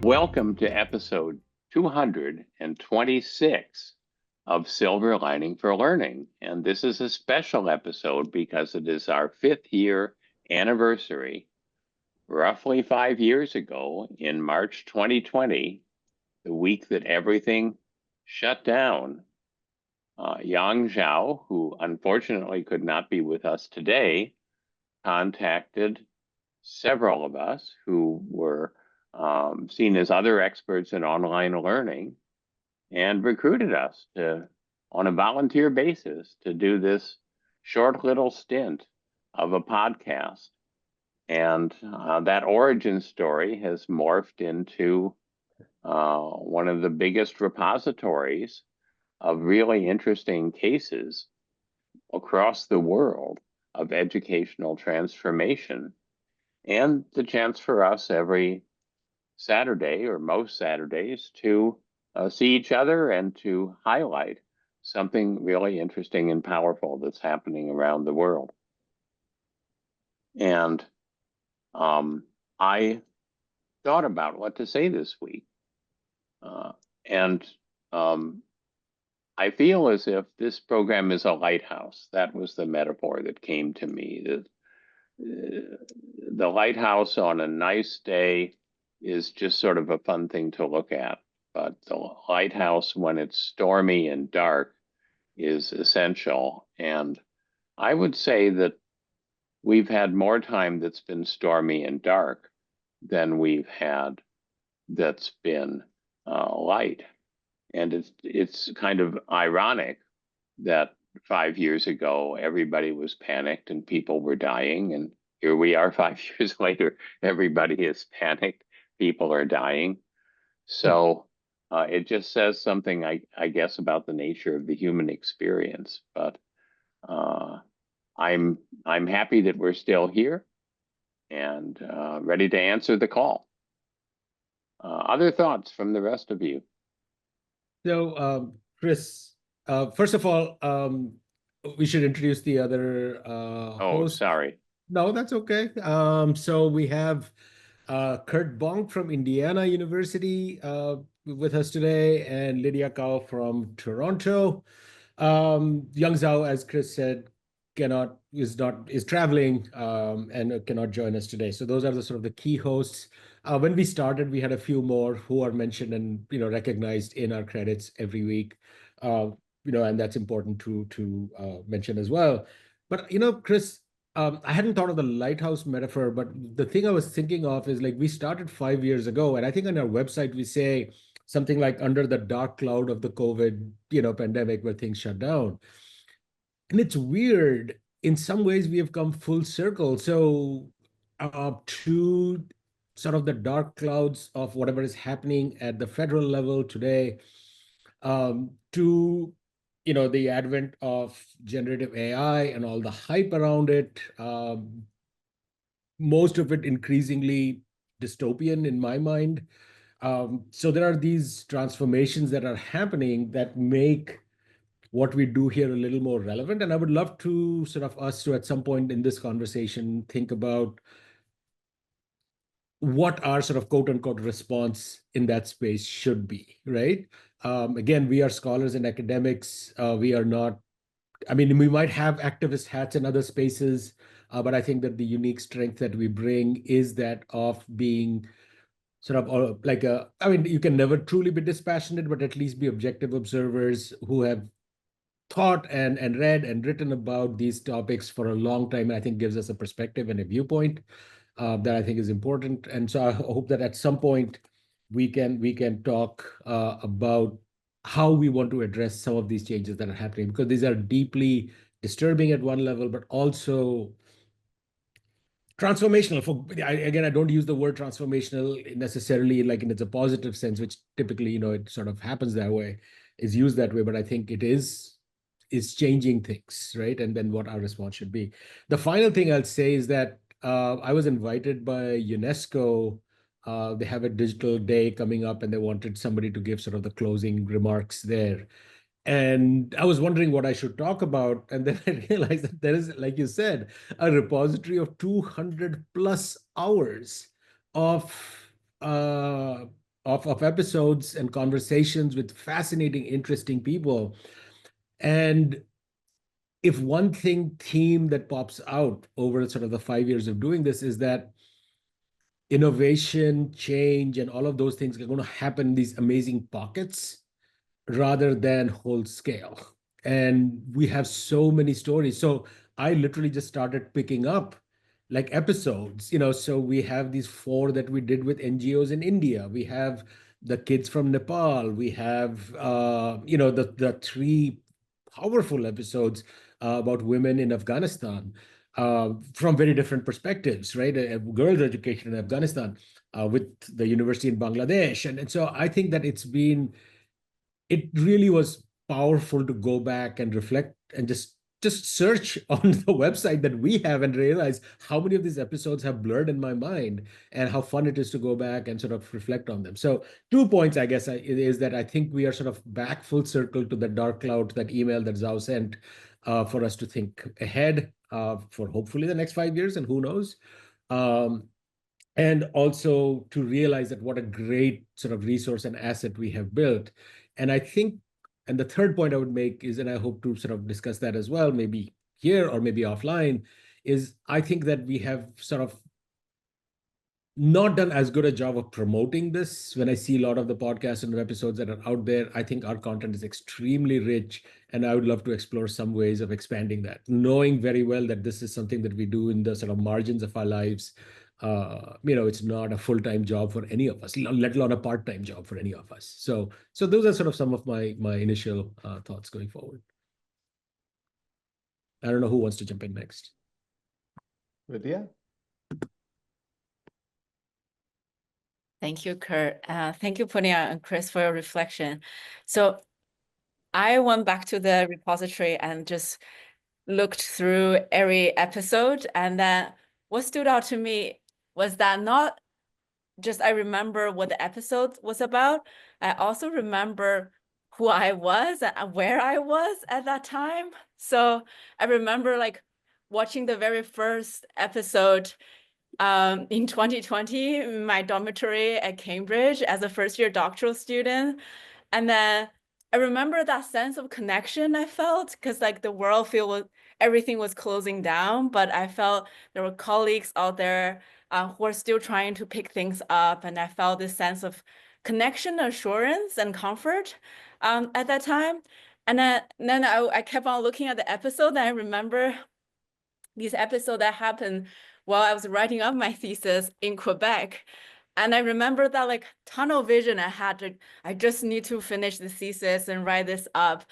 Welcome to episode 226 of Silver Lining for Learning. And this is a special episode because it is our 5th-year anniversary. Roughly 5 years ago, in March 2020, the week that everything shut down, Yang Zhao, who unfortunately could not be with us today, contacted several of us who were seen as other experts in online learning and recruited us on a volunteer basis to do this short little stint of a podcast. And that origin story has morphed into one of the biggest repositories of really interesting cases across the world of educational transformation, and the chance for us every Saturday or most Saturdays to see each other and to highlight something really interesting and powerful that's happening around the world. And I thought about what to say this week. And I feel as if this program is a lighthouse. That was the metaphor that came to me. That the lighthouse on a nice day is just sort of a fun thing to look at. But the lighthouse, when it's stormy and dark, is essential. And I would say that we've had more time that's been stormy and dark than we've had that's been light. And it's kind of ironic that 5 years ago, everybody was panicked and people were dying. And here we are 5 years later, everybody is panicked, people are dying. So it just says something, I guess, about the nature of the human experience. But I'm happy that we're still here and ready to answer the call. Other thoughts from the rest of you? So, Chris, first of all, we should introduce the other Oh, host. sorry. No, that's okay. So we have Curt Bonk from Indiana University with us today, and Lydia from Toronto. Young Zhao, as Chris said, is traveling and cannot join us today. So those are the sort of the key hosts. When we started, we had a few more who are mentioned and recognized in our credits every week. And that's important to mention as well. But Chris, I hadn't thought of the lighthouse metaphor, but the thing I was thinking of is like we started 5 years ago, and I think on our website we say something like under the dark cloud of the COVID, pandemic where things shut down. And it's weird. In some ways, we have come full circle. So to sort of the dark clouds of whatever is happening at the federal level today, to the advent of generative AI and all the hype around it, most of it increasingly dystopian in my mind. So there are these transformations that are happening that make what we do here a little more relevant. And I would love to sort of us to at some point in this conversation think about what our sort of quote unquote response in that space should be, right? Again, we are scholars and academics. We are not, I mean, we might have activist hats in other spaces, but I think that the unique strength that we bring is that of being sort of like I mean, you can never truly be dispassionate, but at least be objective observers who have thought and read and written about these topics for a long time. I think gives us a perspective and a viewpoint that I think is important. And so I hope that at some point we can talk about how we want to address some of these changes that are happening, because these are deeply disturbing at one level, but also transformational. Again, I don't use the word transformational necessarily like in it's a positive sense, which typically it sort of happens that way, is used that way. But I think it is changing things, right? And then what our response should be. The final thing I'll say is that I was invited by UNESCO. They have a digital day coming up, and they wanted somebody to give sort of the closing remarks there. And I was wondering what I should talk about. And then I realized that there is, like you said, a repository of 200 plus hours of of episodes and conversations with fascinating, interesting people. And if one theme that pops out over sort of the 5 years of doing this is that innovation, change, and all of those things are going to happen in these amazing pockets rather than whole scale. And we have so many stories. So I literally just started picking up like episodes, so we have these 4 that we did with NGOs in India. We have the kids from Nepal. We have, the 3 powerful episodes about women in Afghanistan from very different perspectives, right? Girls' education in Afghanistan with the university in Bangladesh. And so I think that it really was powerful to go back and reflect and just search on the website that we have and realize how many of these episodes have blurred in my mind and how fun it is to go back and sort of reflect on them. So 2 points, I guess, is that I think we are sort of back full circle to the dark cloud, that email that Zhao sent for us to think ahead for hopefully the next 5 years, and who knows. Um, and also to realize that what a great sort of resource and asset we have built. And I think, and the third point I would make is, and I hope to sort of discuss that as well, maybe here or maybe offline, is I think that we have sort of not done as good a job of promoting this. When I see a lot of the podcasts and episodes that are out there, I think our content is extremely rich, and I would love to explore some ways of expanding that, knowing very well that this is something that we do in the sort of margins of our lives. It's not a full-time job for any of us, let alone a part-time job for any of us. So those are sort of some of my initial thoughts going forward. I don't know who wants to jump in next. Lydia? Thank you, Curt. Thank you, Punya and Chris, for your reflection. So I went back to the repository and just looked through every episode. And then what stood out to me was that not just I remember what the episode was about, I also remember who I was and where I was at that time. So I remember like watching the very first episode in 2020 in my dormitory at Cambridge as a first-year doctoral student. And then I remember that sense of connection I felt, because like the world everything was closing down, but I felt there were colleagues out there who are still trying to pick things up. And I felt this sense of connection, assurance, and comfort at that time. And then I kept on looking at the episode, and I remember this episode that happened while I was writing up my thesis in Quebec. And I remember that like tunnel vision I had. I just need to finish the thesis and write this up.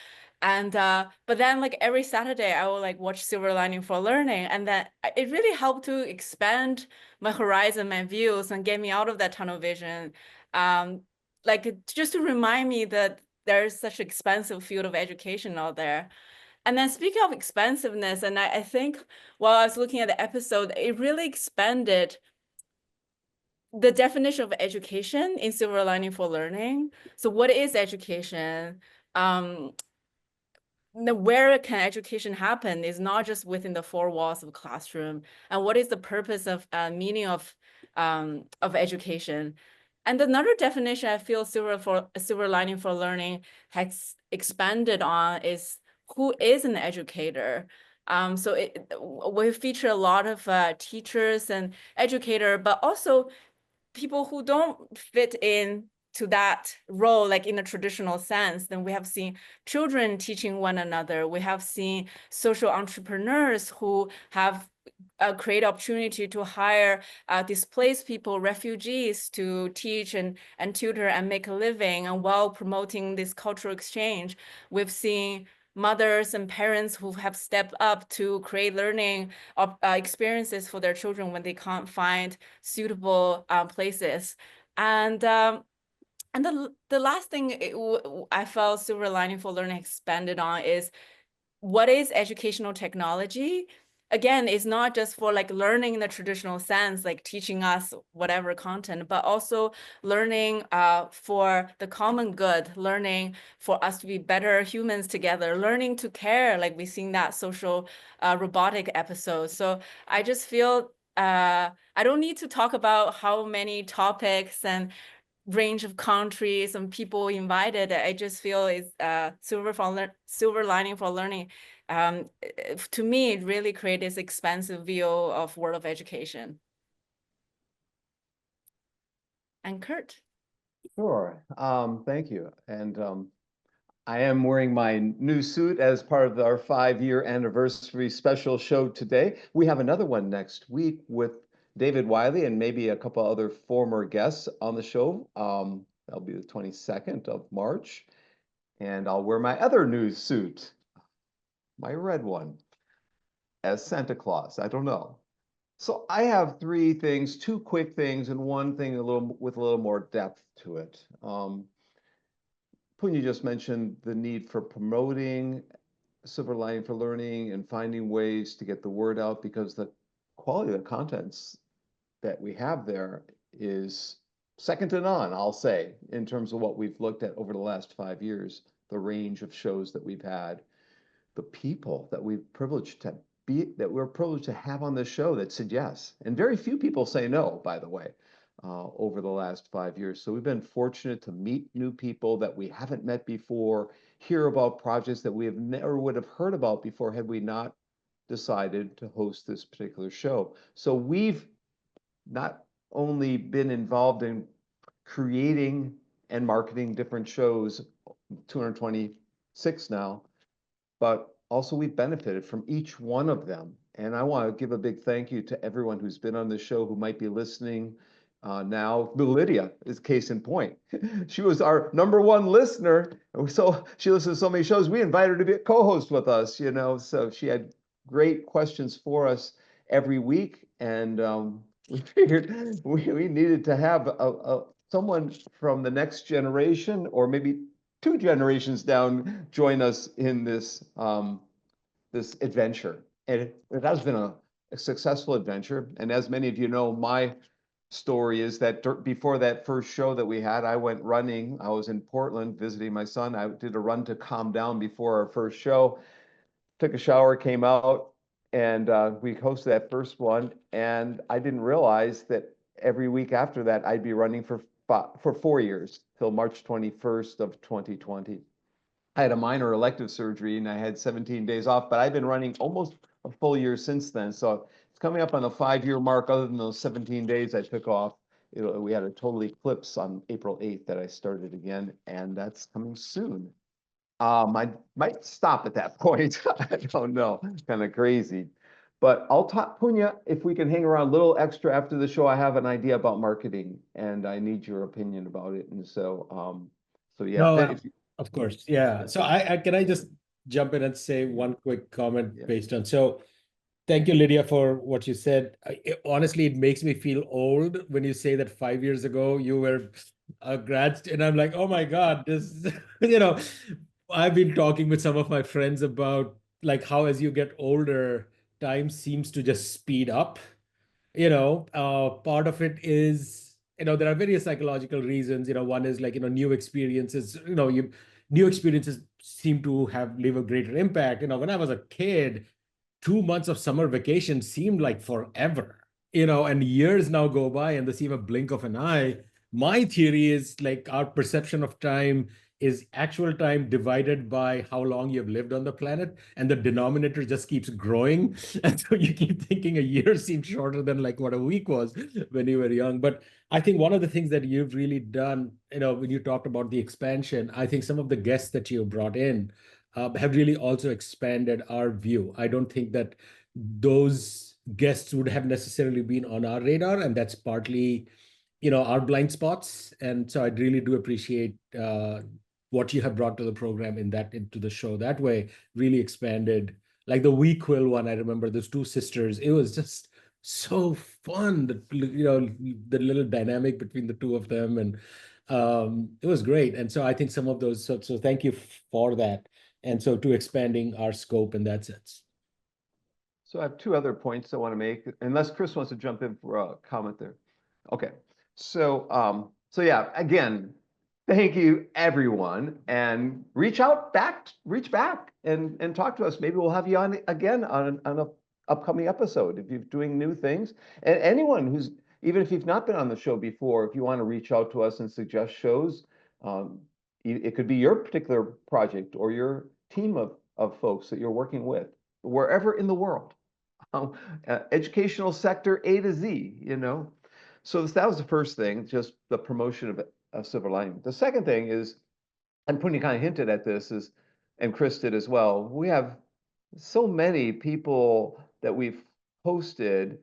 And but then like every Saturday I will like watch Silver Lining for Learning. And then it really helped to expand my horizon, my views, and get me out of that tunnel vision. Like just to remind me that there's such an expansive field of education out there. And then speaking of expansiveness, and I think while I was looking at the episode, it really expanded the definition of education in Silver Lining for Learning. So what is education? Where can education happen is not just within the 4 walls of a classroom. And what is the purpose of meaning of education? And another definition I feel Silver Lining for Learning has expanded on is who is an educator. So we feature a lot of teachers and educator, but also people who don't fit in to that role, like in a traditional sense. Then we have seen children teaching one another. We have seen social entrepreneurs who have a great opportunity to hire displaced people, refugees, to teach and tutor and make a living, and while promoting this cultural exchange. We've seen mothers and parents who have stepped up to create learning experiences for their children when they can't find suitable places. And the last thing I felt Silver Lining for Learning expanded on is what is educational technology? Again, it's not just for like learning in the traditional sense, like teaching us whatever content, but also learning for the common good, learning for us to be better humans together, learning to care, like we've seen that social robotic episode. So I just feel I don't need to talk about how many topics and range of countries and people invited. I just feel it's silver lining for learning. To me, it really creates this expansive view of world of education. And Curt. Sure. Thank you. And I am wearing my new suit as part of our 5-year anniversary special show today. We have another one next week with David Wiley and maybe a couple other former guests on the show. That'll be the 22nd of March. And I'll wear my other new suit, my red one, as Santa Claus. I don't know. So I have 3 things, 2 quick things, and 1 thing with a little more depth to it. Punya just mentioned the need for promoting silver lining for learning and finding ways to get the word out, because the quality of the contents that we have there is second to none, I'll say, in terms of what we've looked at over the last 5 years, the range of shows that we've had, the people that we're privileged to have on this show that said yes. And very few people say no, by the way, over the last 5 years. So we've been fortunate to meet new people that we haven't met before, hear about projects that we have never would have heard about before had we not decided to host this particular show. So we've not only been involved in creating and marketing different shows, 226 now, but also we've benefited from each one of them. And I want to give a big thank you to everyone who's been on the show, who might be listening now. Lydia is case in point. She was our #1 listener. So she listens to so many shows. We invited her to be a co-host with us, so she had great questions for us every week. And we figured we needed to have someone from the next generation, or maybe 2 generations down, join us in this this adventure. And it has been a successful adventure. And as many of you know, my story is that before that first show that we had, I went running. I was in Portland visiting my son. I did a run to calm down before our first show, took a shower, came out, and we hosted that first one. And I didn't realize that every week after that, I'd be running for 4 years, till March 21st of 2020. I had a minor elective surgery and I had 17 days off, but I've been running almost a full year since then. So it's coming up on the 5-year mark, other than those 17 days I took off. We had a total eclipse on April 8th that I started again, and that's coming soon. I might stop at that point. I don't know, kind of crazy. But I'll talk, Punya, if we can hang around a little extra after the show. I have an idea about marketing and I need your opinion about it. And so, yeah. No, of course. Yeah. So can I just jump in and say one quick comment based on, so thank you, Lydia, for what you said. Honestly, it makes me feel old when you say that 5 years ago you were a grad, and I'm like, oh my God, this, I've been talking with some of my friends about like how as you get older, time seems to just speed up. Part of it is, there are various psychological reasons. One is like, new experiences, new experiences seem to leave a greater impact. When I was a kid, 2 months of summer vacation seemed like forever, and years now go by and they seem a blink of an eye. My theory is like our perception of time is actual time divided by how long you've lived on the planet, and the denominator just keeps growing. And so you keep thinking a year seems shorter than like what a week was when you were young. But I think one of the things that you've really done, when you talked about the expansion, I think some of the guests that you brought in have really also expanded our view. I don't think that those guests would have necessarily been on our radar, and that's partly, our blind spots. And so I really do appreciate what you have brought to the program into the show. That way, really expanded. Like the We Quill one, I remember those 2 sisters. It was just so fun. The little dynamic between the 2 of them, and it was great. And so I think some of those. So thank you for that. And so to expanding our scope in that sense. So I have 2 other points I want to make, unless Chris wants to jump in for a comment there. Okay. So yeah, again, thank you everyone, and reach back and talk to us. Maybe we'll have you on again on an upcoming episode if you're doing new things. And anyone who's even if you've not been on the show before, if you want to reach out to us and suggest shows, it could be your particular project or your team of folks that you're working with, wherever in the world. Educational sector A to Z, you know. So that was the first thing, just the promotion of silver lining. The second thing is, and Punya kind of hinted at this, is, and Chris did as well, we have so many people that we've hosted,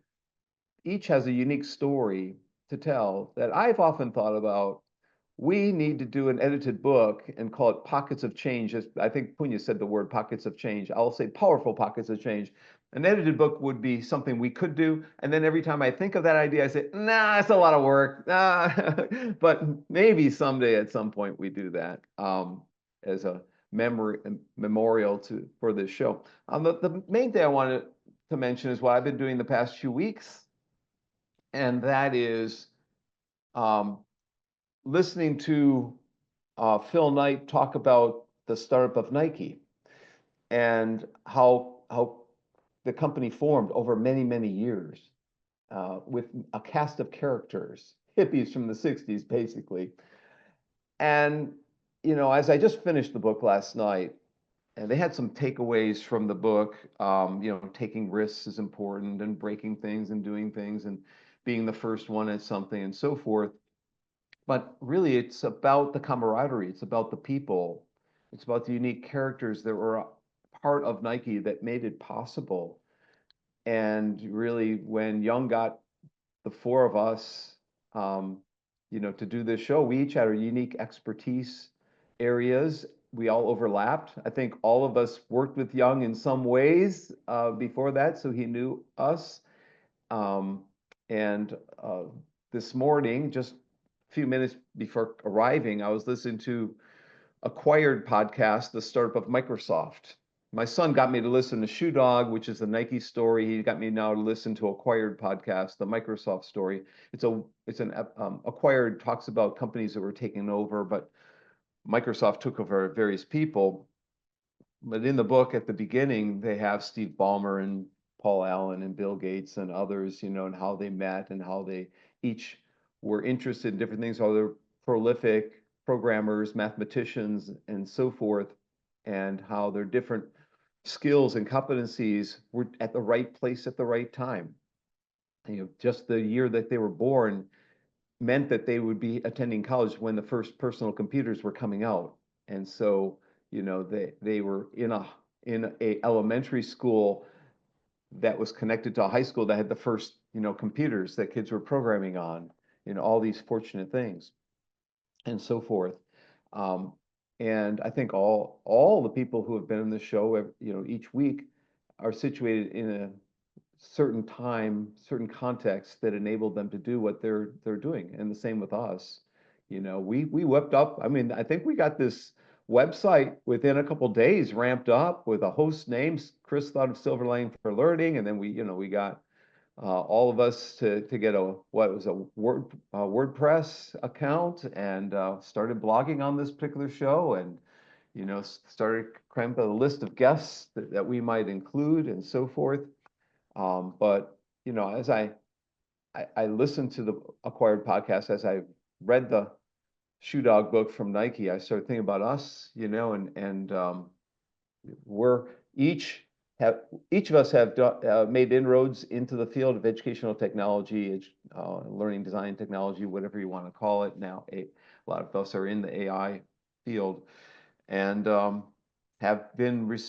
each has a unique story to tell that I've often thought about. We need to do an edited book and call it Pockets of Change. I think Punya said the word pockets of change. I'll say powerful pockets of change. An edited book would be something we could do. And then every time I think of that idea, I say, nah, it's a lot of work. Nah. But maybe someday at some point we do that as a memorial for this show. The main thing I wanted to mention is what I've been doing the past few weeks. And that is listening to Phil Knight talk about the startup of Nike and how the company formed over many, many years with a cast of characters, hippies from the 60s, basically. And, you know, as I just finished the book last night, and they had some takeaways from the book, you know, taking risks is important and breaking things and doing things and being the first one at something and so forth. But really, it's about the camaraderie. It's about the people. It's about the unique characters that were part of Nike that made it possible. And really, when Young got the four of us, you know, to do this show, we each had our unique expertise areas. We all overlapped. I think all of us worked with Young in some ways before that, so he knew us. And this morning, just a few minutes before arriving, I was listening to Acquired podcast, the startup of Microsoft. My son got me to listen to Shoe Dog, which is a Nike story. He got me now to listen to Acquired podcast, the Microsoft story. It's an Acquired talks about companies that were taken over, but Microsoft took over various people. But in the book at the beginning, they have Steve Ballmer and Paul Allen and Bill Gates and others, you know, and how they met and how they each were interested in different things, how they're prolific programmers, mathematicians, and so forth, and how their different skills and competencies were at the right place at the right time. You know, just the year that they were born meant that they would be attending college when the first personal computers were coming out. And so, you know, they were in a elementary school that was connected to a high school that had the first, you know, computers that kids were programming on, you know, all these fortunate things and so forth. And I think all the people who have been in the show, you know, each week are situated in a certain time, certain context that enabled them to do what they're doing. And the same with us. You know, we whipped up. I mean, I think we got this website within a couple days ramped up with a host names. Chris thought of Silver Lining for Learning, and then we got all of us to get a WordPress account and started blogging on this particular show, and you know, started cramping a list of guests that we might include and so forth. But you know, as I listened to the Acquired podcast, as I read the Shoe Dog book from Nike, I started thinking about us, you know, and we're each of us have made inroads into the field of educational technology, learning design technology, whatever you want to call it. Now, a lot of us are in the AI field and have been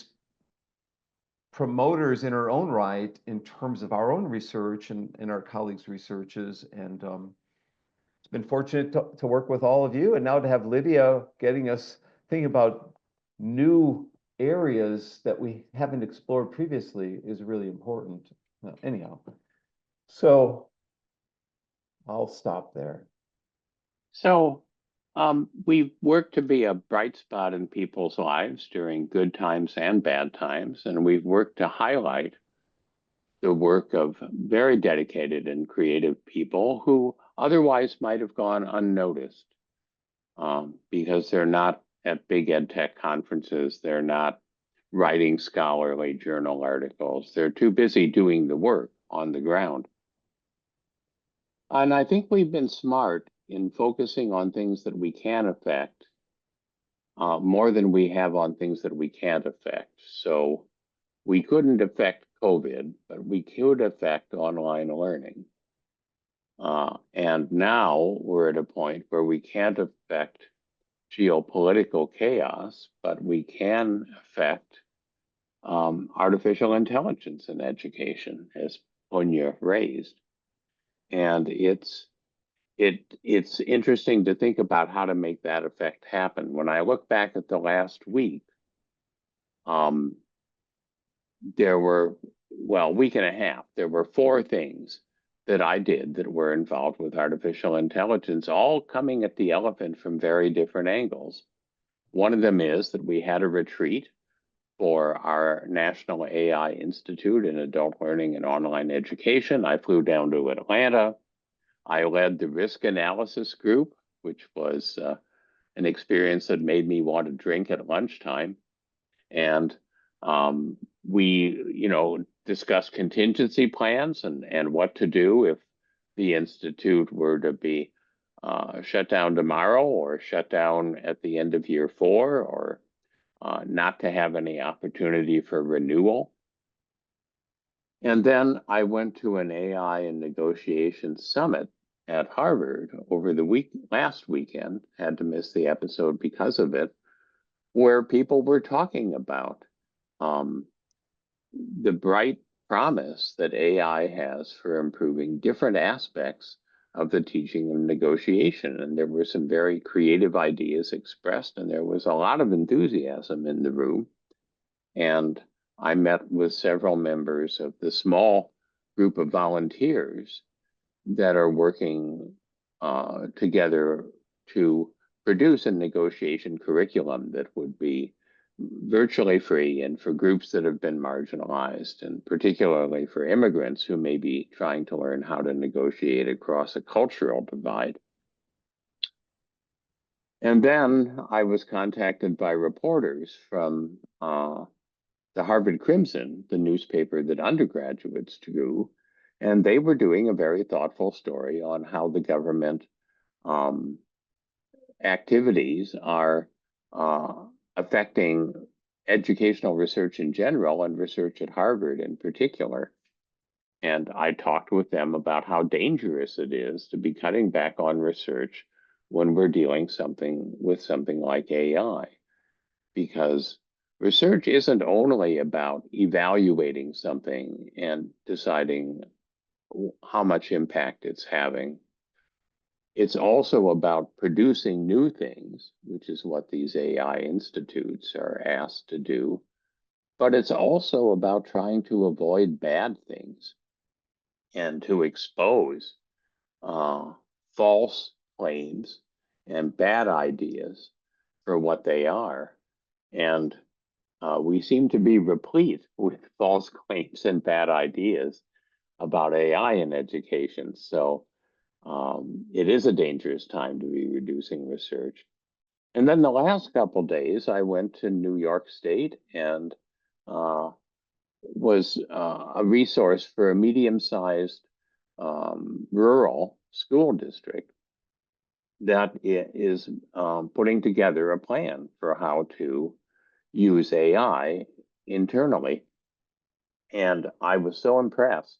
promoters in our own right in terms of our own research and our colleagues' researches. And it's been fortunate to work with all of you, and now to have Lydia getting us thinking about new areas that we haven't explored previously is really important. Anyhow, so I'll stop there. So we've worked to be a bright spot in people's lives during good times and bad times, and we've worked to highlight the work of very dedicated and creative people who otherwise might have gone unnoticed because they're not at big ed tech conferences, they're not writing scholarly journal articles, they're too busy doing the work on the ground. And I think we've been smart in focusing on things that we can affect more than we have on things that we can't affect. So we couldn't affect COVID, but we could affect online learning. And now we're at a point where we can't affect geopolitical chaos, but we can affect artificial intelligence in education, as Punya raised. And it's interesting to think about how to make that effect happen. When I look back at the last week, there were, well, week and a half, there were 4 things that I did that were involved with artificial intelligence, all coming at the elephant from very different angles. One of them is that we had a retreat for our National AI Institute in Adult Learning and Online Education. I flew down to Atlanta. I led the risk analysis group, which was an experience that made me want to drink at lunchtime. And we, discussed contingency plans and what to do if the Institute were to be shut down tomorrow or shut down at the end of year 4 or not to have any opportunity for renewal. And then I went to an AI and negotiation summit at Harvard over the last weekend, had to miss the episode because of it, where people were talking about the bright promise that AI has for improving different aspects of the teaching and negotiation. And there were some very creative ideas expressed, and there was a lot of enthusiasm in the room. And I met with several members of the small group of volunteers that are working together to produce a negotiation curriculum that would be virtually free and for groups that have been marginalized, and particularly for immigrants who may be trying to learn how to negotiate across a cultural divide. And then I was contacted by reporters from the Harvard Crimson, the newspaper that undergraduates drew, and they were doing a very thoughtful story on how the government activities are affecting educational research in general and research at Harvard in particular. And I talked with them about how dangerous it is to be cutting back on research when we're dealing with something like AI, because research isn't only about evaluating something and deciding how much impact it's having. It's also about producing new things, which is what these AI institutes are asked to do. But it's also about trying to avoid bad things and to expose false claims and bad ideas for what they are. And we seem to be replete with false claims and bad ideas about AI in education. So it is a dangerous time to be reducing research. And then the last couple days, I went to New York State and was a resource for a medium-sized rural school district that is putting together a plan for how to use AI internally. And I was so impressed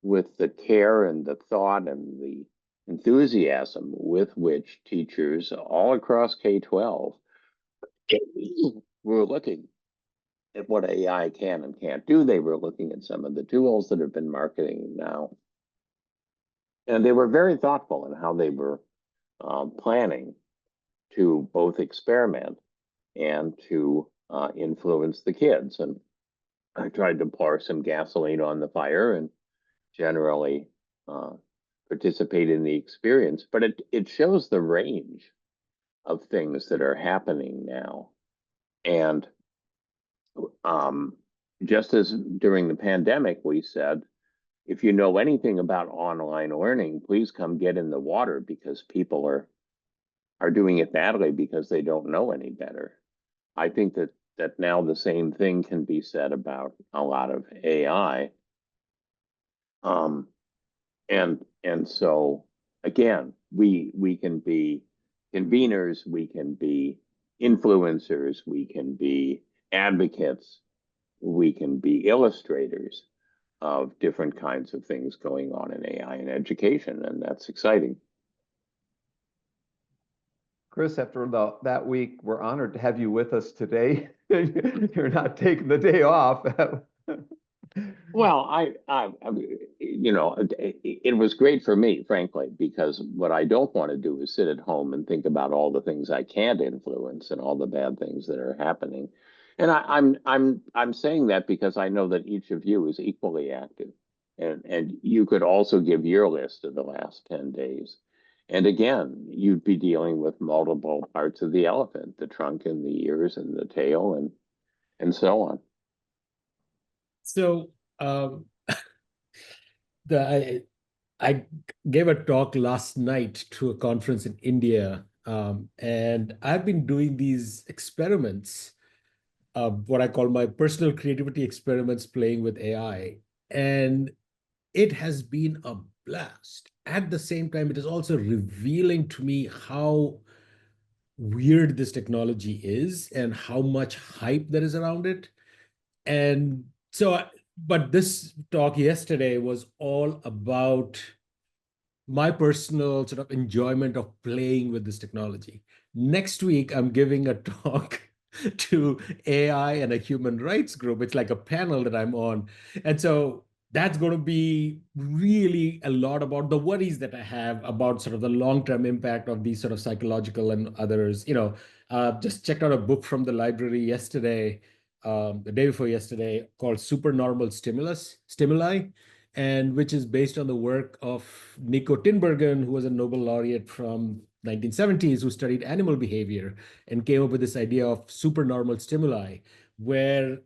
with the care and the thought and the enthusiasm with which teachers all across K-12 were looking at what AI can and can't do. They were looking at some of the tools that have been marketing now. And they were very thoughtful in how they were planning to both experiment and to influence the kids. And I tried to pour some gasoline on the fire and generally participate in the experience, but it shows the range of things that are happening now. And just as during the pandemic, we said, if you know anything about online learning, please come get in the water, because people are doing it badly because they don't know any better. I think that now the same thing can be said about a lot of AI. And so again, we can be conveners, we can be influencers, we can be advocates, we can be illustrators of different kinds of things going on in AI and education, and that's exciting. Chris, after that week, we're honored to have you with us today. You're not taking the day off. Well, it was great for me, frankly, because what I don't want to do is sit at home and think about all the things I can't influence and all the bad things that are happening. And I'm saying that because I know that each of you is equally active, and you could also give your list of the last 10 days. And again, you'd be dealing with multiple parts of the elephant, the trunk and the ears and the tail and so on. So I gave a talk last night to a conference in India, and I've been doing these experiments, what I call my personal creativity experiments, playing with AI, and it has been a blast. At the same time, it is also revealing to me how weird this technology is and how much hype there is around it. And so, but this talk yesterday was all about my personal sort of enjoyment of playing with this technology. Next week, I'm giving a talk to AI and a human rights group. It's like a panel that I'm on. And so that's going to be really a lot about the worries that I have about sort of the long-term impact of these sort of psychological and others. Just checked out a book from the library yesterday, the day before yesterday, called Supernormal Stimuli, and which is based on the work of Nico Tinbergen, who was a Nobel laureate from 1970s, who studied animal behavior and came up with this idea of supernormal stimuli, where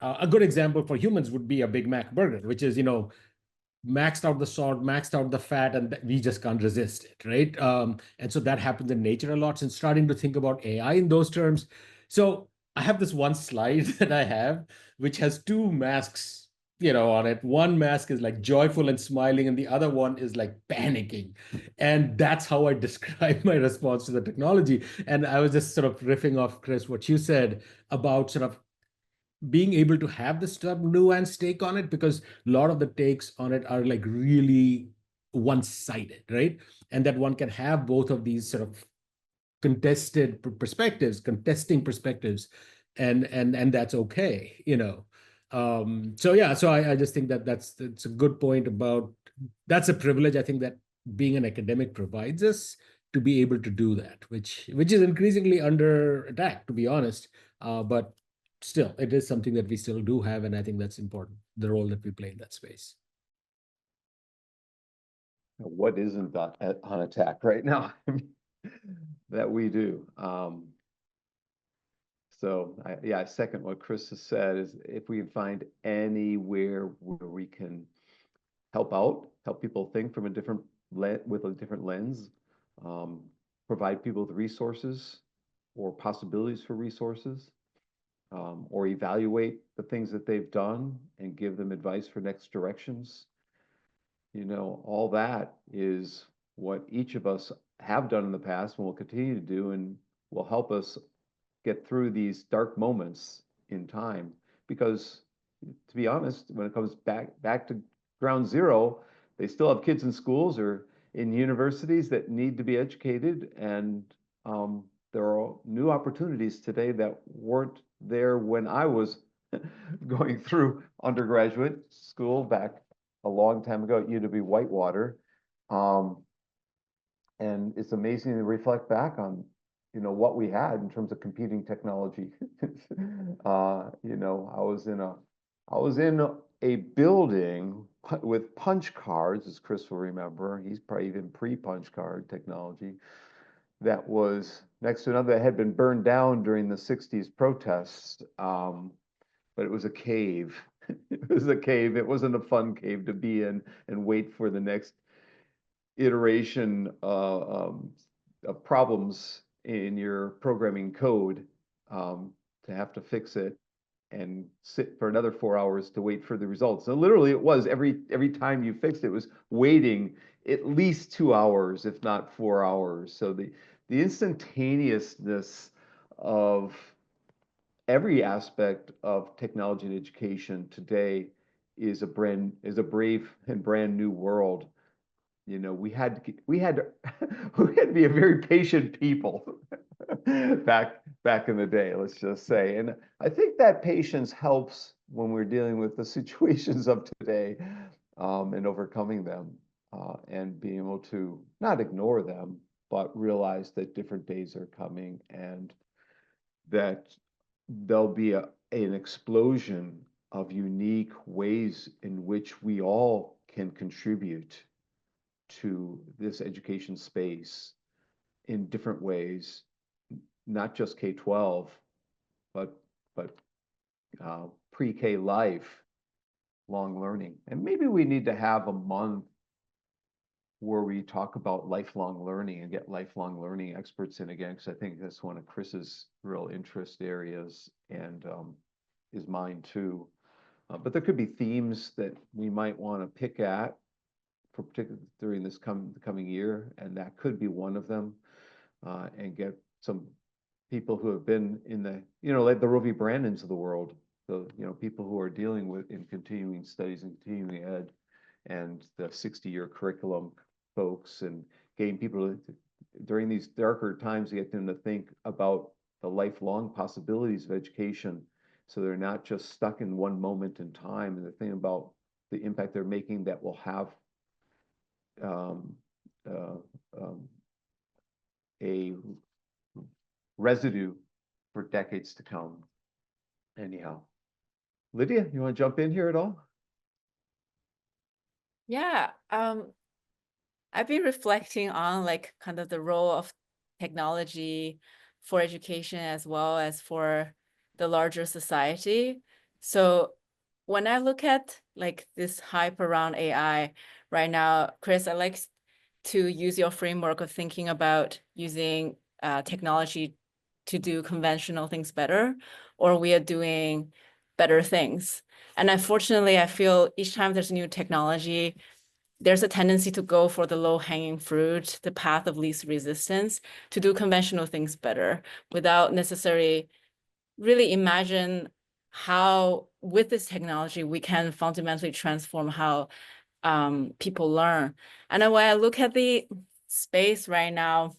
a good example for humans would be a Big Mac burger, which is, maxed out the salt, maxed out the fat, and we just can't resist it, right? And so that happens in nature a lot. And starting to think about AI in those terms. So I have this one slide that I have, which has two masks, on it. One mask is like joyful and smiling, and the other one is like panicking. And that's how I describe my response to the technology. And I was just sort of riffing off, Chris, what you said about sort of being able to have this sort of nuanced take on it, because a lot of the takes on it are like really one-sided, right? And that one can have both of these sort of contesting perspectives, and that's okay. So yeah, so I just think that it's a good point about that's a privilege I think that being an academic provides us, to be able to do that, which is increasingly under attack, to be honest. But still, it is something that we still do have, and I think that's important, the role that we play in that space. What isn't on attack right now that we do? So I second what Chris has said, is if we can find anywhere where we can help people think from with a different lens, provide people with resources or possibilities for resources, or evaluate the things that they've done and give them advice for next directions. All that is what each of us have done in the past and will continue to do, and will help us get through these dark moments in time. Because to be honest, when it comes back to ground zero, they still have kids in schools or in universities that need to be educated, and there are new opportunities today that weren't there when I was going through undergraduate school back a long time ago at UW-Whitewater. And it's amazing to reflect back on, what we had in terms of competing technology. I was in a building with punch cards, as Chris will remember. He's probably even pre-punch card technology. That was next to another that had been burned down during the 60s protests. But it was a cave. It was a cave. It wasn't a fun cave to be in and wait for the next iteration of problems in your programming code, to have to fix it. and sit for another 4 hours to wait for the results. So literally it was every time you fixed it was waiting at least 2 hours, if not 4 hours. So the instantaneousness of every aspect of technology and education today is a brave and brand new world. You know, we had we had to be a very patient people back in the day, let's just say. And I think that patience helps when we're dealing with the situations of today, and overcoming them, and being able to not ignore them, but realize that different days are coming and that there'll be an explosion of unique ways in which we all can contribute to this education space in different ways, not just K-12, but pre-K life, long learning. And maybe we need to have a month where we talk about lifelong learning and get lifelong learning experts in again, because I think that's one of Chris's real interest areas, and is mine too. But there could be themes that we might want to pick at, for particularly during this coming year, and that could be one of them, and get some people who have been in the, like the Rovi Brandons of the world, the, people who are dealing with in continuing studies and continuing ed, and the 60-year curriculum folks, and getting people to, during these darker times, to get them to think about the lifelong possibilities of education, so they're not just stuck in one moment in time, and they're thinking about the impact they're making that will have a residue for decades to come. Anyhow, Lydia, you want to jump in here at all? Yeah, I've been reflecting on like kind of the role of technology for education as well as for the larger society. So when I look at like this hype around AI right now, Chris, I like to use your framework of thinking about using technology to do conventional things better, or we are doing better things. And unfortunately, I feel each time there's new technology, there's a tendency to go for the low-hanging fruit, the path of least resistance, to do conventional things better without necessarily really imagine how, with this technology, we can fundamentally transform how people learn. And then when I look at the space right now,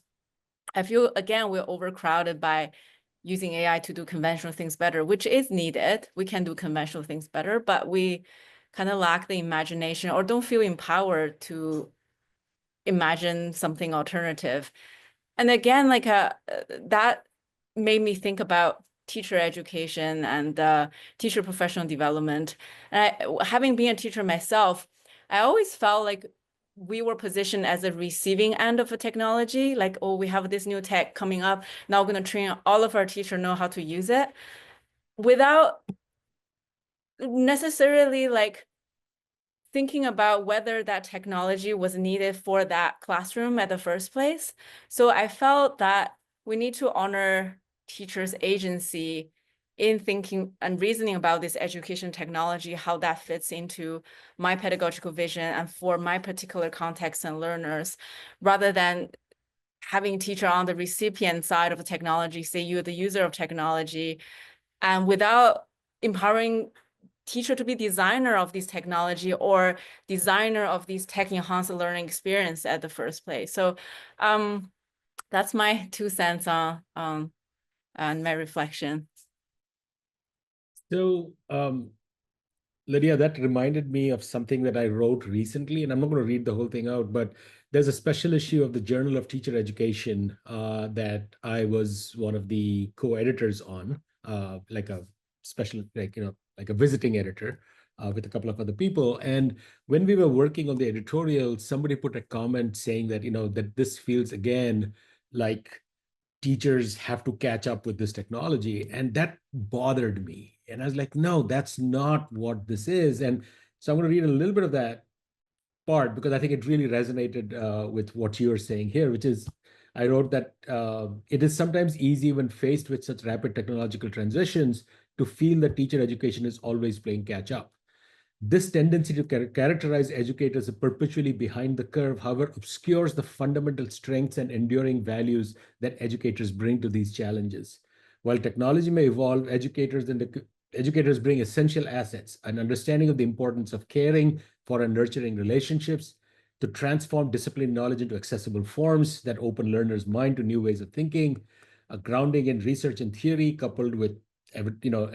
I feel, again, we're overcrowded by using AI to do conventional things better, which is needed. We can do conventional things better, but we kind of lack the imagination or don't feel empowered to imagine something alternative. And again, like that made me think about teacher education and teacher professional development. And having been a teacher myself, I always felt like we were positioned as a receiving end of a technology, like, oh, we have this new tech coming up. Now we're going to train all of our teachers know how to use it, without necessarily like thinking about whether that technology was needed for that classroom at the first place. So I felt that we need to honor teachers' agency in thinking and reasoning about this education technology, how that fits into my pedagogical vision and for my particular context and learners, rather than having teacher on the recipient side of the technology, say you're the user of technology, and without empowering teacher to be designer of this technology or designer of these tech enhanced learning experience at the first place. So that's my 2 cents on my reflection. So, Lydia, that reminded me of something that I wrote recently, and I'm not going to read the whole thing out, but there's a special issue of the Journal of Teacher Education that I was one of the co-editors on, like a special, like a visiting editor with a couple of other people. And when we were working on the editorial, somebody put a comment saying that, that this feels again like teachers have to catch up with this technology. And that bothered me. And I was like, no, that's not what this is. And so I'm going to read a little bit of that part because I think it really resonated with what you're saying here, which is, I wrote that it is sometimes easy when faced with such rapid technological transitions to feel that teacher education is always playing catch up. This tendency to characterize educators as perpetually behind the curve, however, obscures the fundamental strengths and enduring values that educators bring to these challenges. While technology may evolve, educators bring essential assets, an understanding of the importance of caring for and nurturing relationships, to transform disciplined knowledge into accessible forms that open learners' mind to new ways of thinking, a grounding in research and theory coupled with a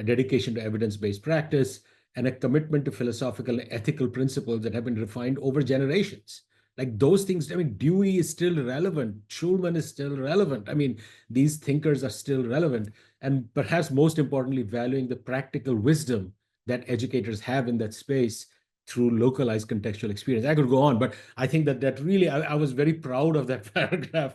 dedication to evidence-based practice, and a commitment to philosophical and ethical principles that have been refined over generations. Like those things, I mean, Dewey is still relevant. Schulman is still relevant. I mean, these thinkers are still relevant. And perhaps most importantly, valuing the practical wisdom that educators have in that space through localized contextual experience. I could go on, but I think that really, I was very proud of that paragraph,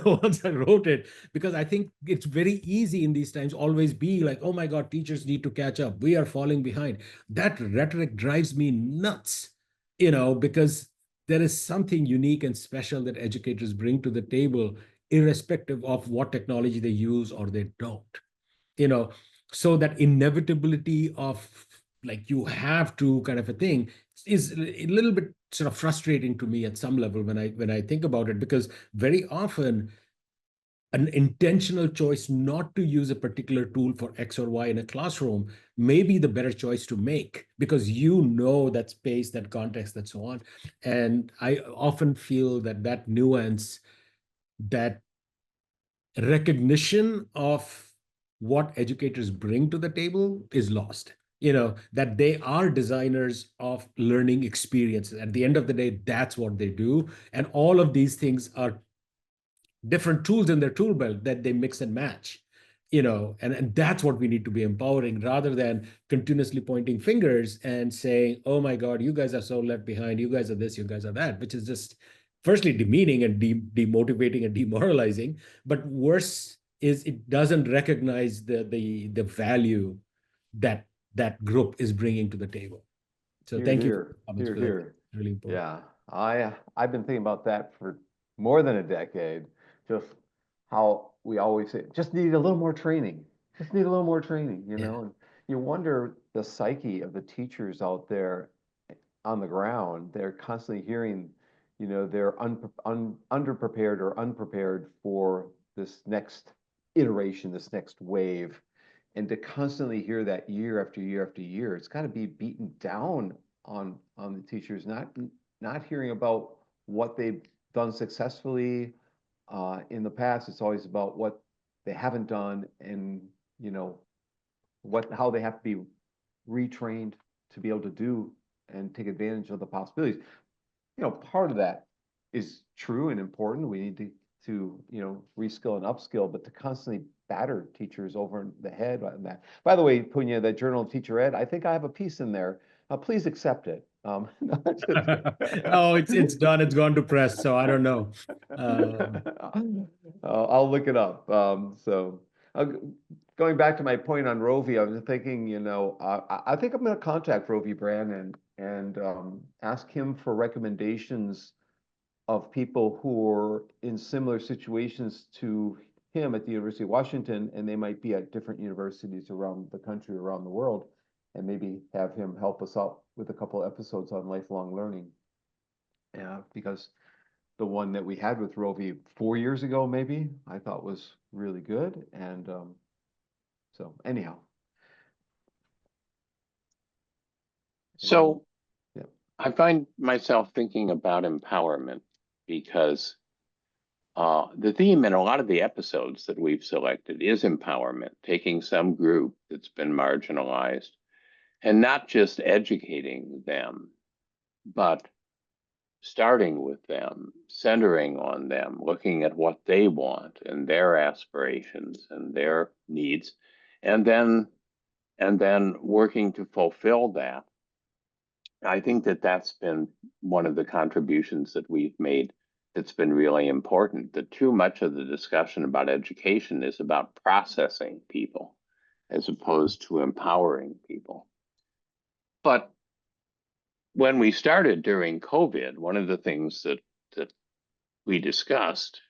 once I wrote it, because I think it's very easy in these times always be like, oh my God, teachers need to catch up. We are falling behind. That rhetoric drives me nuts, because there is something unique and special that educators bring to the table, irrespective of what technology they use or they don't, so that inevitability of like you have to kind of a thing is a little bit sort of frustrating to me at some level when I think about it, because very often an intentional choice not to use a particular tool for X or Y in a classroom may be the better choice to make, because that space, that context, and so on. And I often feel that nuance, that recognition of what educators bring to the table is lost. That they are designers of learning experiences. At the end of the day, that's what they do. And all of these things are different tools in their tool belt that they mix and match. And that's what we need to be empowering, rather than continuously pointing fingers and saying, oh my God, you guys are so left behind, you guys are this, you guys are that, which is just firstly demeaning and demotivating and demoralizing. But worse is it doesn't recognize the value that that group is bringing to the table. So Hear, thank you hear, for comments, hear, Philip. hear. Really important. Yeah, I've been thinking about that for more than a decade. Just how we always say, just need a little more training. Just need a little more training, Yeah. And you wonder the psyche of the teachers out there on the ground. They're constantly hearing, they're underprepared or unprepared for this next iteration, this next wave. And to constantly hear that year after year after year, it's got to be beaten down on the teachers, not hearing about what they've done successfully in the past. It's always about what they haven't done, and how they have to be retrained to be able to do and take advantage of the possibilities. Part of that is true and important. We need to reskill and upskill, but to constantly batter teachers over the head on that. By the way, Punya, that Journal of Teacher Ed, I think I have a piece in there. Please accept it. Oh, it's done. It's gone to press, so I don't know. I'll look it up. Going back to my point on Roe v, I was thinking, I think I'm going to contact Roe v. Brannon and ask him for recommendations of people who are in similar situations to him at the University of Washington, and they might be at different universities around the country, around the world, and maybe have him help us out with a couple episodes on lifelong learning. Because the one that we had with Roe v. 4 years ago, maybe, I thought was really good. And so anyhow. So yeah. I find myself thinking about empowerment because the theme in a lot of the episodes that we've selected is empowerment, taking some group that's been marginalized and not just educating them, but starting with them, centering on them, looking at what they want and their aspirations and their needs, and then working to fulfill that. I think that's been one of the contributions that we've made that's been really important. That too much of the discussion about education is about processing people as opposed to empowering people. But when we started during COVID, one of the things that we discussed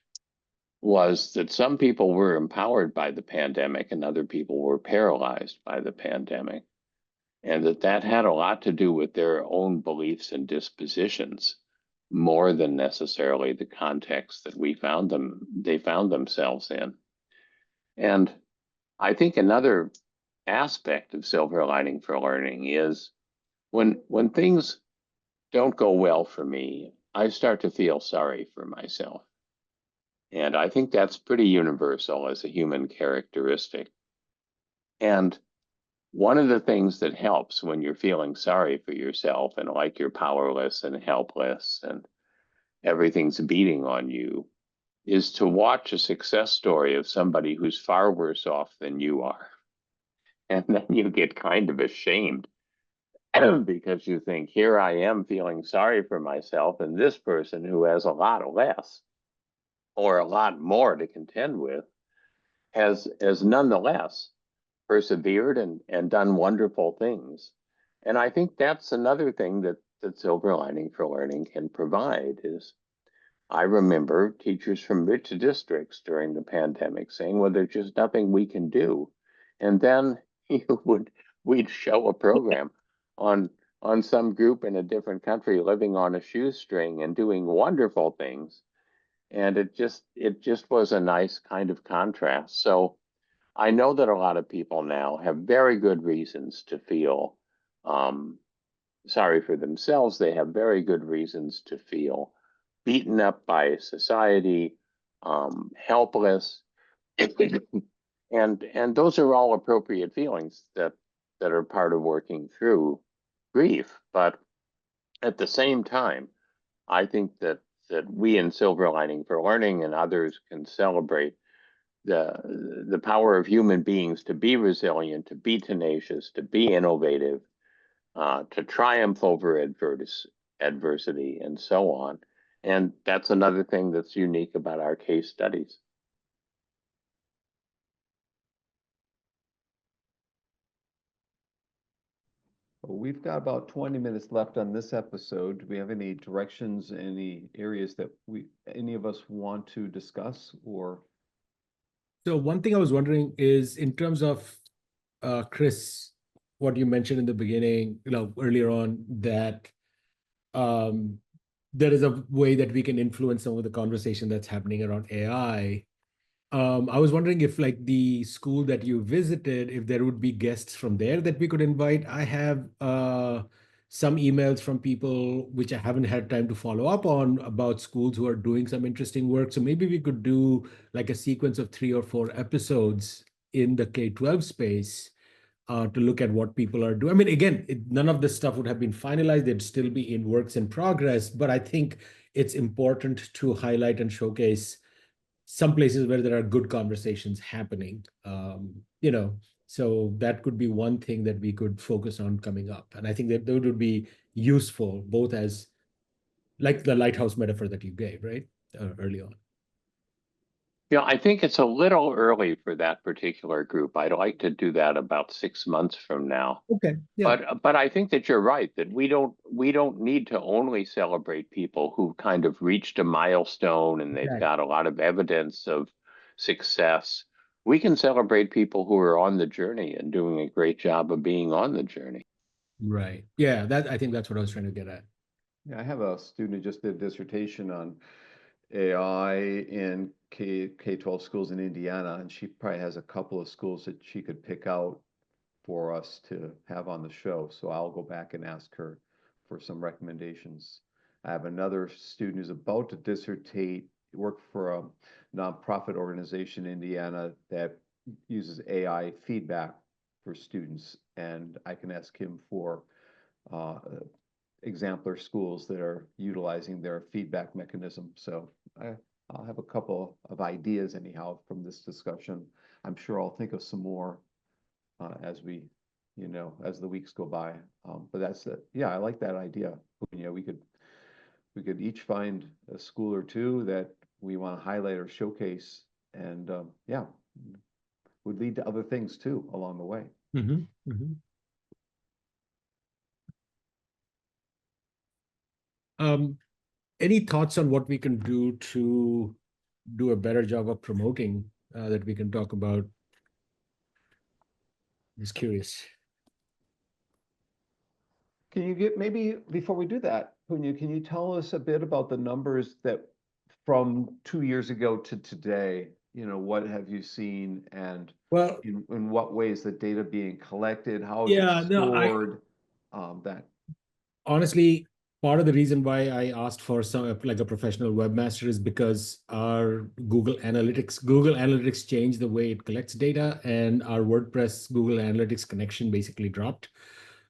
was that some people were empowered by the pandemic and other people were paralyzed by the pandemic, and that had a lot to do with their own beliefs and dispositions more than necessarily the context that they found themselves in. And I think another aspect of silver lining for learning is when things don't go well for me, I start to feel sorry for myself. And I think that's pretty universal as a human characteristic. And one of the things that helps when you're feeling sorry for yourself and like you're powerless and helpless and everything's beating on you is to watch a success story of somebody who's far worse off than you are. And then you get kind of ashamed because you think, here I am feeling sorry for myself, and this person who has a lot less or a lot more to contend with has nonetheless persevered and done wonderful things. And I think that's another thing that silver lining for learning can provide is I remember teachers from rich districts during the pandemic saying, well, there's just nothing we can do. And then we'd show a program on some group in a different country living on a shoestring and doing wonderful things. And it just was a nice kind of contrast. So I know that a lot of people now have very good reasons to feel sorry for themselves. They have very good reasons to feel beaten up by society, helpless, and those are all appropriate feelings that are part of working through grief. But at the same time, I think that we in Silver Lining for Learning and others can celebrate the power of human beings to be resilient, to be tenacious, to be innovative, to triumph over adversity, and so on. And that's another thing that's unique about our case studies. Well, we've got about 20 minutes left on this episode. Do we have any directions, any areas that any of us want to discuss or? So one thing I was wondering is in terms of Chris, what you mentioned in the beginning, earlier on, that there is a way that we can influence some of the conversation that's happening around AI. I was wondering if, like, the school that you visited, if there would be guests from there that we could invite. I have some emails from people which I haven't had time to follow up on about schools who are doing some interesting work. So maybe we could do like a sequence of 3 or 4 episodes in the K-12 space to look at what people are doing. I mean, again, none of this stuff would have been finalized. They'd still be in works in progress, but I think it's important to highlight and showcase some places where there are good conversations happening. So that could be one thing that we could focus on coming up. And I think that would be useful, both as like the lighthouse metaphor that you gave, right? Early on. I think it's a little early for that particular group. I'd like to do that about 6 months from now. Okay. Yeah. But I think that you're right, that we don't need to only celebrate people who kind of reached a milestone and they've got a lot of evidence of success. We can celebrate people who are on the journey and doing a great job of being on the journey. Right. Yeah, I think that's what I was trying to get at. Yeah, I have a student who just did a dissertation on AI in K-12 schools in Indiana, and she probably has a couple of schools that she could pick out for us to have on the show. So I'll go back and ask her for some recommendations. I have another student who's about to dissertate, work for a nonprofit organization in Indiana that uses AI feedback for students, and I can ask him for exemplar schools that are utilizing their feedback mechanism. So I'll have a couple of ideas anyhow from this discussion. I'm sure I'll think of some more as as the weeks go by. But that's it. Yeah, I like that idea. We could each find a school or two that we want to highlight or showcase, and yeah, would lead to other things too along the way. Mm-hmm. Mm-hmm. Any thoughts on what we can do to do a better job of promoting that we can talk about? Just curious. Can you get, maybe before we do that, Punya, can you tell us a bit about the numbers that from 2 years ago to today, what have you seen, and Well, in what ways the data being collected, how is yeah, it no, stored, that? honestly, part of the reason why I asked for some like a professional webmaster is because our Google Analytics changed the way it collects data, and our WordPress Google Analytics connection basically dropped.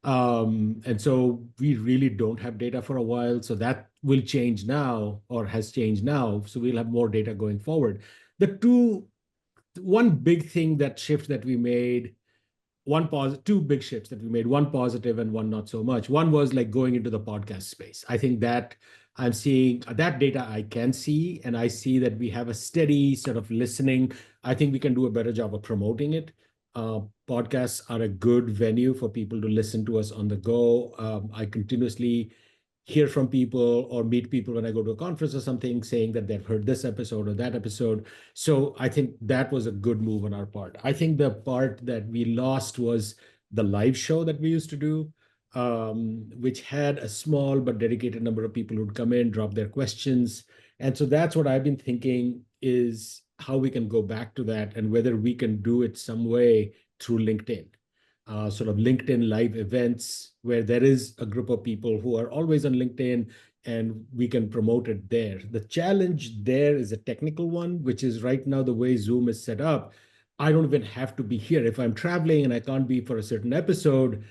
And so we really don't have data for a while. So that will change now, or has changed now. So we'll have more data going forward. One big thing that shift that we made, two big shifts that we made, one positive and one not so much. One was like going into the podcast space. I think that I'm seeing that data I can see, and I see that we have a steady sort of listening. I think we can do a better job of promoting it. Podcasts are a good venue for people to listen to us on the go. I continuously hear from people or meet people when I go to a conference or something saying that they've heard this episode or that episode. So I think that was a good move on our part. I think the part that we lost was the live show that we used to do, which had a small but dedicated number of people who'd come in, drop their questions. And so that's what I've been thinking is how we can go back to that and whether we can do it some way through LinkedIn. Sort of LinkedIn live events where there is a group of people who are always on LinkedIn and we can promote it there. The challenge there is a technical one, which is right now the way Zoom is set up. I don't even have to be here. If I'm traveling and I can't be for a certain episode,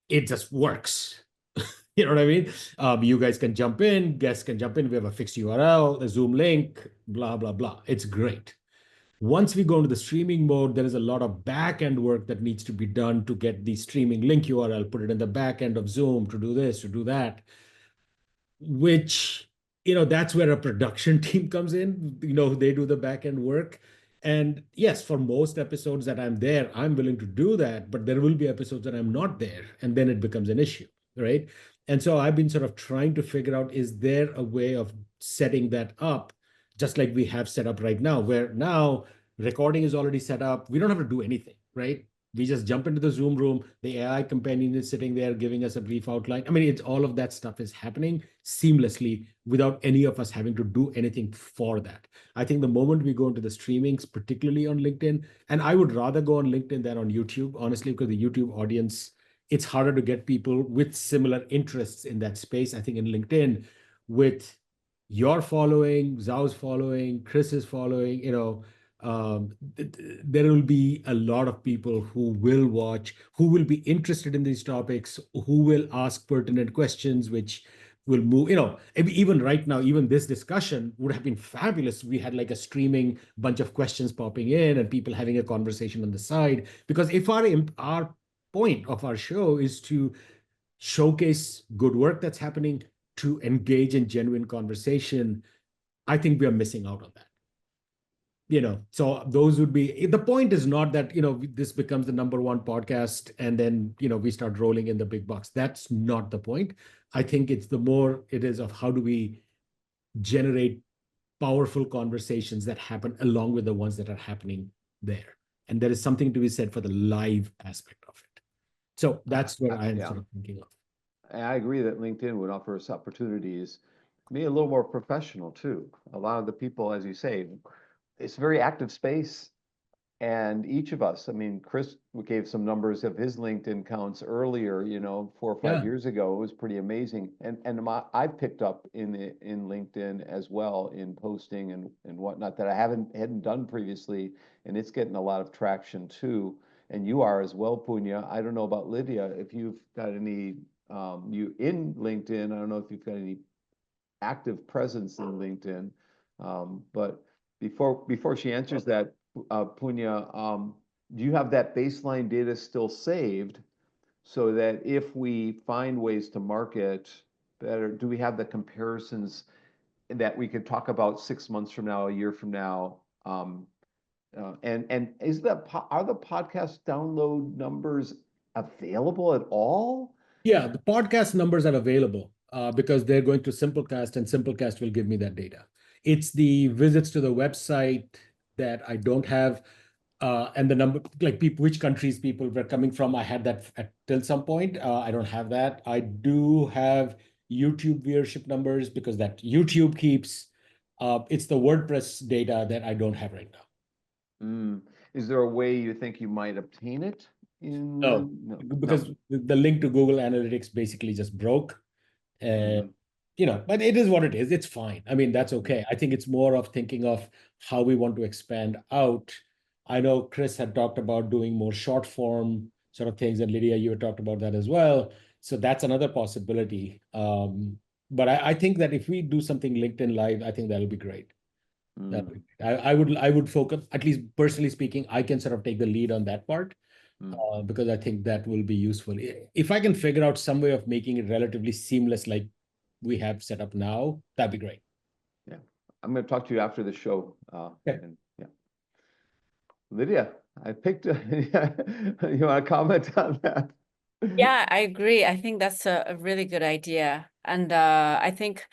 it just works. You know what I mean? You guys can jump in, guests can jump in. We have a fixed URL, a Zoom link, blah, blah, blah. It's great. Once we go into the streaming mode, there is a lot of back-end work that needs to be done to get the streaming link URL, put it in the back end of Zoom to do this, to do that, which, that's where a production team comes in. They do the back-end work. And yes, for most episodes that I'm there, I'm willing to do that, but there will be episodes that I'm not there, and then it becomes an issue, right? And so I've been sort of trying to figure out, is there a way of setting that up, just like we have set up right now, where now recording is already set up. We don't have to do anything, right? We just jump into the Zoom room. The AI companion is sitting there giving us a brief outline. I mean, it's all of that stuff is happening seamlessly without any of us having to do anything for that. I think the moment we go into the streamings, particularly on LinkedIn, and I would rather go on LinkedIn than on YouTube, honestly, because the YouTube audience, it's harder to get people with similar interests in that space. I think in LinkedIn, with your following, Zhao's following, Chris's following, there will be a lot of people who will watch, who will be interested in these topics, who will ask pertinent questions, which will move, even right now, even this discussion would have been fabulous. We had like a streaming bunch of questions popping in and people having a conversation on the side. Because if our point of our show is to showcase good work that's happening, to engage in genuine conversation, I think we are missing out on that. So those would be, the point is not that, this becomes the number one podcast and then, we start rolling in the big bucks. That's not the point. I think it's the more it is of how do we generate powerful conversations that happen along with the ones that are happening there. And there is something to be said for the live aspect of it. So that's what I'm sort of thinking of. I agree that LinkedIn would offer us opportunities, maybe a little more professional too. A lot of the people, as you say, it's a very active space. And each of us, I mean, Chris gave some numbers of his LinkedIn counts earlier, 4 or 5 years ago. It was pretty amazing. And I've picked up in LinkedIn as well in posting and whatnot that I hadn't done previously. And it's getting a lot of traction too. And you are as well, Punya. I don't know about Lydia, if you've got any, you in LinkedIn, I don't know if you've got any active presence in LinkedIn. But before she answers that, Punya, do you have that baseline data still saved so that if we find ways to market better, do we have the comparisons that we could talk about 6 months from now, a year from now? And are the podcast download numbers available at all? Yeah, the podcast numbers are available because they're going to Simplecast, and Simplecast will give me that data. It's the visits to the website that I don't have, and the number, like people, which countries people were coming from. I had that till some point. I don't have that. I do have YouTube viewership numbers because that YouTube keeps. It's the WordPress data that I don't have right now. Mm. Is there a way you think you might obtain it in No, no, because the link to Google Analytics basically just broke. Mhm. But it is what it is. It's fine. I mean, that's okay. I think it's more of thinking of how we want to expand out. I know Chris had talked about doing more short form sort of things, and Lydia, you had talked about that as well. So that's another possibility. But I think that if we do something LinkedIn Live, I think that'll be great. Mm. I would focus, at least personally speaking, I can sort of take the lead on that part. Mm. Because I think that will be useful. If I can figure out some way of making it relatively seamless, like we have set up now, that'd be great. Yeah, I'm going to talk to you after the show. Okay. And yeah, Lydia, I picked. You want to comment on that? Yeah, I agree. I think that's a really good idea. And I think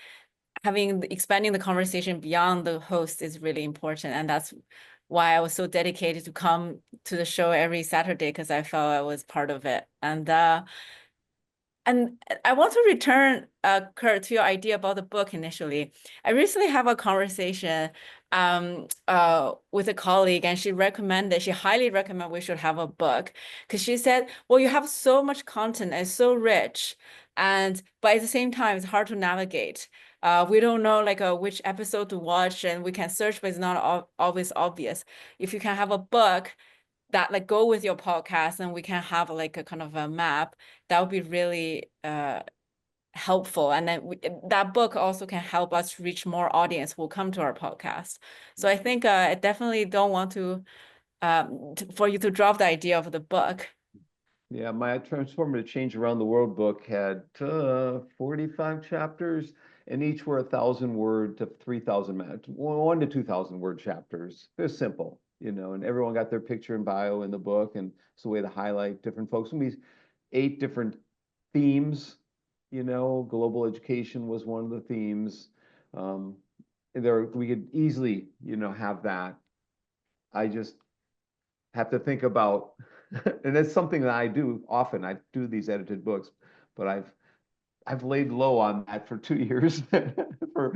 expanding the conversation beyond the host is really important. And that's why I was so dedicated to come to the show every Saturday, because I felt I was part of it. And I want to return, Curt, to your idea about the book initially. I recently have a conversation with a colleague, and she highly recommended we should have a book, because she said, well, you have so much content, it's so rich, but at the same time, it's hard to navigate. We don't know like which episode to watch, and we can search, but it's not always obvious. If you can have a book that like go with your podcast, and we can have like a kind of a map, that would be really helpful. And then that book also can help us reach more audience who will come to our podcast. So I think I definitely don't want to for you to drop the idea of the book. Yeah, my Transformative Change Around the World book had 45 chapters, and each were 1,000 word to 3,000, 1 to 2,000 word chapters. They're simple, and everyone got their picture and bio in the book, and it's a way to highlight different folks. And we 8 different themes, global education was one of the themes. We could easily, have that. I just have to think about, and that's something that I do often. I do these edited books, but I've laid low on that for 2 years for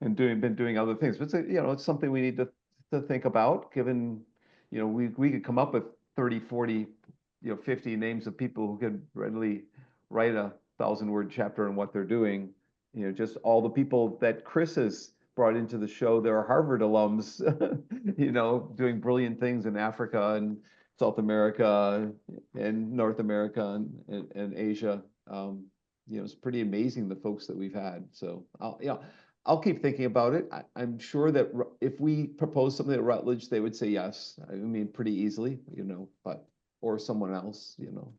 and been doing other things. But it's something we need to think about, given we could come up with 30, 40, 50 names of people who could readily write a 1,000 word chapter on what they're doing. Just all the people that Chris has brought into the show. There are Harvard alums, doing brilliant things in Africa and South America and North America and Asia. It's pretty amazing the folks that we've had. So I'll keep thinking about it. I'm sure that if we propose something at Rutledge, they would say yes. I mean, pretty easily, but or someone else, I don't know.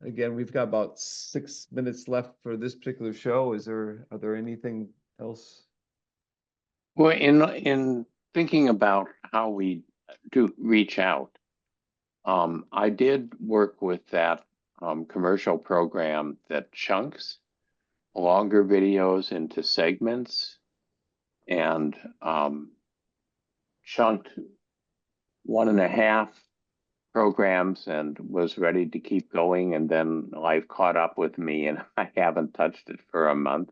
Again, we've got about 6 minutes left for this particular show. Are there anything else? Well, in thinking about how we do reach out, I did work with that commercial program that chunks longer videos into segments, and chunked 1.5 programs and was ready to keep going, and then life caught up with me and I haven't touched it for a month.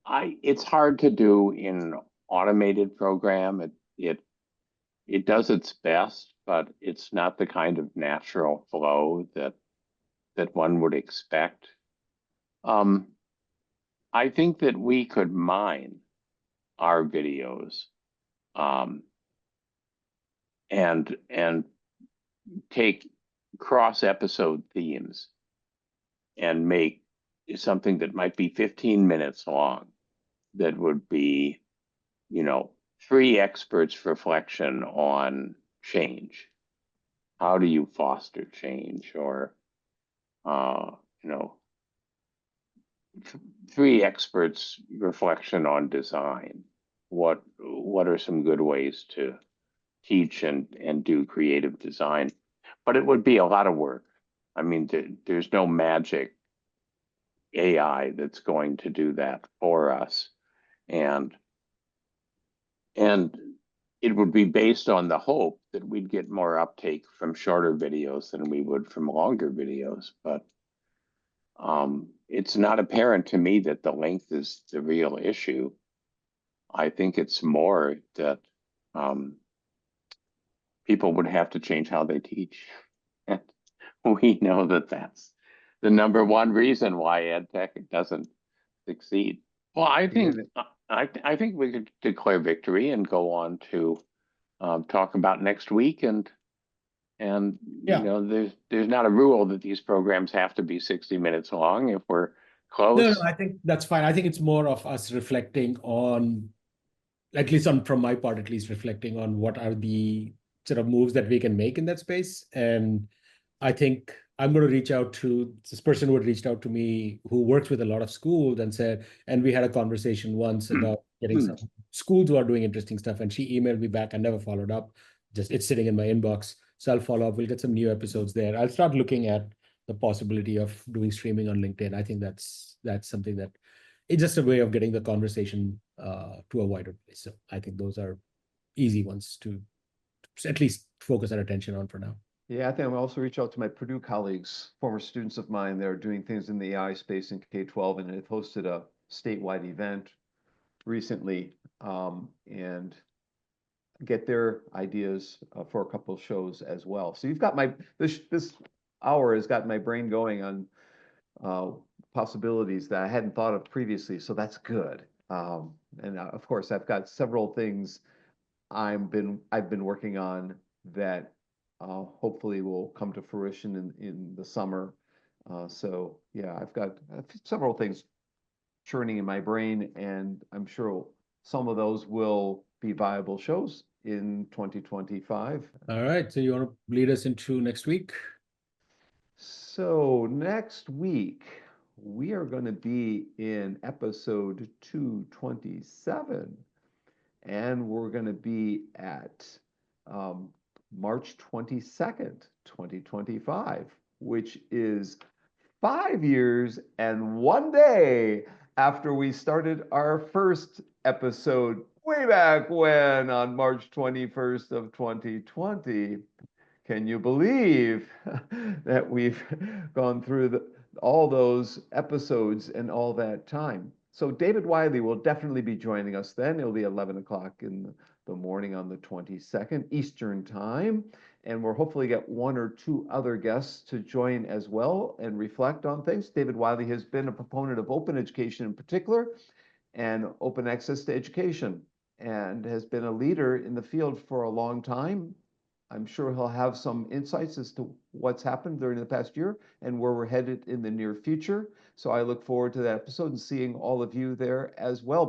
It's hard to do in automated program. It does its best, but it's not the kind of natural flow that one would expect. I think that we could mine our videos and take cross episode themes and make something that might be 15 minutes long, that would be 3 experts reflection on change. How do you foster change? Or 3 experts reflection on design. What are some good ways to teach and do creative design? But it would be a lot of work. I mean, there's no magic AI that's going to do that for us. And it would be based on the hope that we'd get more uptake from shorter videos than we would from longer videos. But it's not apparent to me that the length is the real issue. I think it's more that people would have to change how they teach. And we know that that's the number one reason why ed tech doesn't succeed. Well, I think I think we could declare victory and go on to talk about next week. And Yeah. you know, there's not a rule that these programs have to be 60 minutes long. If we're close, No, I think that's fine. I think it's more of us reflecting on, at least from my part, at least reflecting on what are the sort of moves that we can make in that space. And I think I'm going to reach out to this person who had reached out to me, who works with a lot of schools, and said, and we had a conversation once about getting some schools who are doing interesting stuff. And she emailed me back. I never followed up. Just it's sitting in my inbox. So I'll follow up. We'll get some new episodes there. I'll start looking at the possibility of doing streaming on LinkedIn. I think that's something that it's just a way of getting the conversation to a wider place. So I think those are easy ones to at least focus our attention on for now. Yeah, I think I'll also reach out to my Purdue colleagues, former students of mine that are doing things in the AI space in K-12, and have hosted a statewide event recently, and get their ideas for a couple of shows as well. So you've got this hour has got my brain going on possibilities that I hadn't thought of previously. So that's good. And of course, I've got several things I've been working on that hopefully will come to fruition in the summer. So yeah, I've got several things churning in my brain, and I'm sure some of those will be viable shows in 2025. All right. So you want to lead us into next week? So next week, we are going to be in episode 227, and we're going to be at March 22nd, 2025, which is 5 years and 1 day after we started our first episode way back when on March 21st of 2020. Can you believe that we've gone through all those episodes and all that time? So David Wiley will definitely be joining us then. It'll be 11 o'clock in the morning on the 22nd Eastern Time. And we'll hopefully get one or two other guests to join as well and reflect on things. David Wiley has been a proponent of open education in particular and open access to education, and has been a leader in the field for a long time. I'm sure he'll have some insights as to what's happened during the past year and where we're headed in the near future. So I look forward to that episode and seeing all of you there as well.